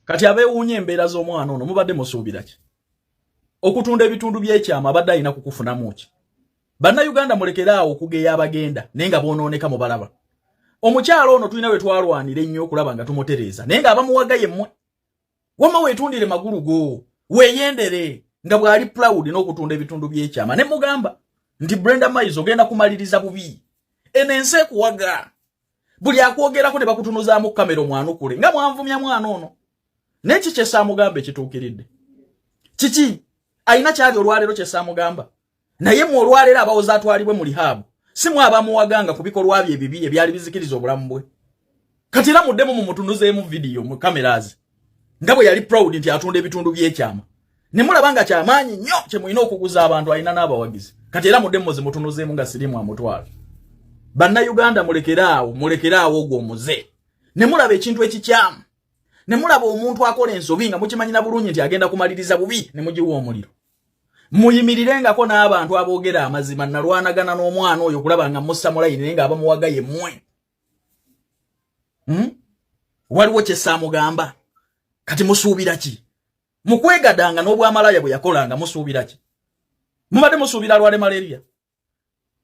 kati abewuunye embeera z'omwana ono mubadde musuubira ki okutunda ebitundu by'ekyama abadde alina kukufunamu ki bannayuganda mulekeraawo okugeya abagenda naye nga boonooneka mu balaba omukyalo ono tulina we twalwanira ennyo okulaba nga tumutereeza naye nga abamuwagaye mmwe wama weetundire magulu go weeyendere nga bw'ali proud n'okutunda ebitundu by'ekyama ne mugamba nti Brenda Miles ogenda kumaliriza bubi eno ensi ekuwaga buli akwogerako ne bakutunuzaamu kamera omwanukule nga mwanvumya mwana ono neki kye saamugamba ekituukiridde kiki ayina kyali olwaleero kye saamugamba naye mu olwaleero abawoza atwalibwe mu lihabu si mwe abamuwaganga ku bikolwa bye ebibi ebyali bizikiriza obulamu bwe kati era muddemu mumutunuzeemu vidiyo mu cameras nga bwe yali proud nti atunda ebitundu by'ekyama ne mulaba nga kyamaanyi nnyo kye mulina okuguza abantu alina n'abawagizi kati era muddemu muzimutunuzeemu nga sirimu amutwala bannayuganda mulekeraawo ogwo omuze ne mulaba ekintu ekikyamu ne mulaba omuntu akola ensobi nga mukimanyina bulungi nti agenda kumaliriza bubi ne mugiwa omuliro muyimirirengako n'abantu aboogera amazima nalwanagana n'omwana oyo kulaba nga mussa mulayini naye nga abamuwagaye mmwe waliwo kye saamugamba kati musuubira ki mukwegadanga n'obwamalaya bwe yakolanga musuubira ki mubadde musuubira alwale malaria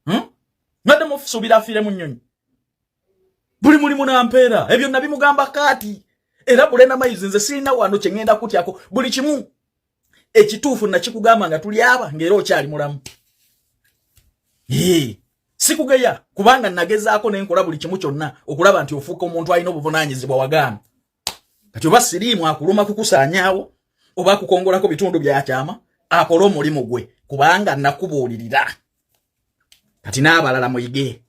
mubadde musuubira afiire mu nnyonyi buli mulimu nampeera ebyo nabimugamba kaati era Brenda Miles nze sirina wano kye ngenda kutyako buli kimu ekituufu nakikugamba nga tuli aba ng'era okyali mulamu sikugeya kubanga nagezaako nenkola buli kimu kyonna okulaba nti ofuuka omuntu alina obuvunaanyizibwa wagaana kati oba siriimu akuluma kukusaanyaawo oba akukongolako bitundu byakyama akola omulimu gwe kubanga nakubuulirira kati n'abalala muyige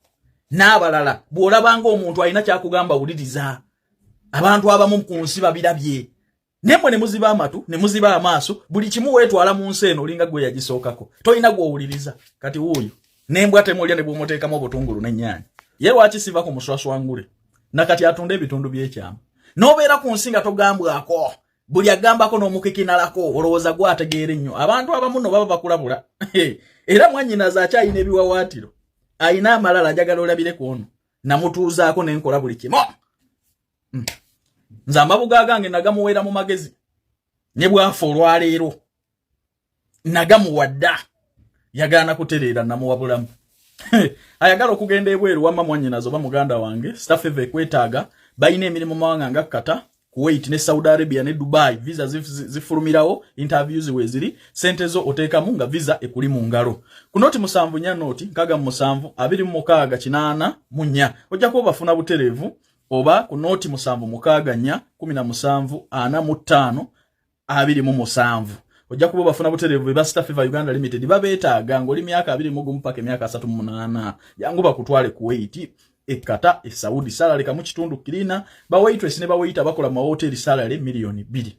n'abalala bw'olabanga omuntu alina kyakugamba wuliriza abantu abamu ku nsi babirabye nemwe ne muziba amatu ne muziba amaaso buli kimu weetwala mu nsi eno olinga gwe yagisookako tolina gw'owuliriza kati wuuyo n'embwa temulya ne bw'omuteekamu obutungulu n'ennyaanya ye lwaki siva ku muswaswangule nakati atunda ebitundu by'ekyama n'obeera ku nsi nga togambwako buli agambako n'omukikinalako olowooza gwategeera ennyo abantu abamu no baba bakulabula era mwannyinaze akyayina ebiwawaatiro ayina amalala ajagala olabireko ono namutuuzaako nenkola buli kimu nze amabuga gange nagamuweera mu magezi ne bwafa olwaleero nagamuwadda yagaana kutereera namuwabulamu ayagala okugenda ebweru wamma mwannyinaze oba muganda wange staff eve ekwetaaga balina emirimu mawanga nga Qatar, Kuwait ne Saudi Arabia ne Dubai visa zifulumirawo interviews weziri sente zo oteekamu nga visa ekuli mu ngalo ku noti 7 nya noti nkaga 7 26 kinana munya ojja kuba bafuna buterevu oba ku noti 7 mukaga nya 17 ana mu 5 27 ojja kuba bafuna buterevu ba Staff Fever Uganda Limited babeetaaga ngoli myaka 21 mpaka myaka 38 yangu bakutwale Kuwait Qatar Saudi salary kamu kitundu kirina ba waitress ne ba waiter bakola ma hotel salary milioni 2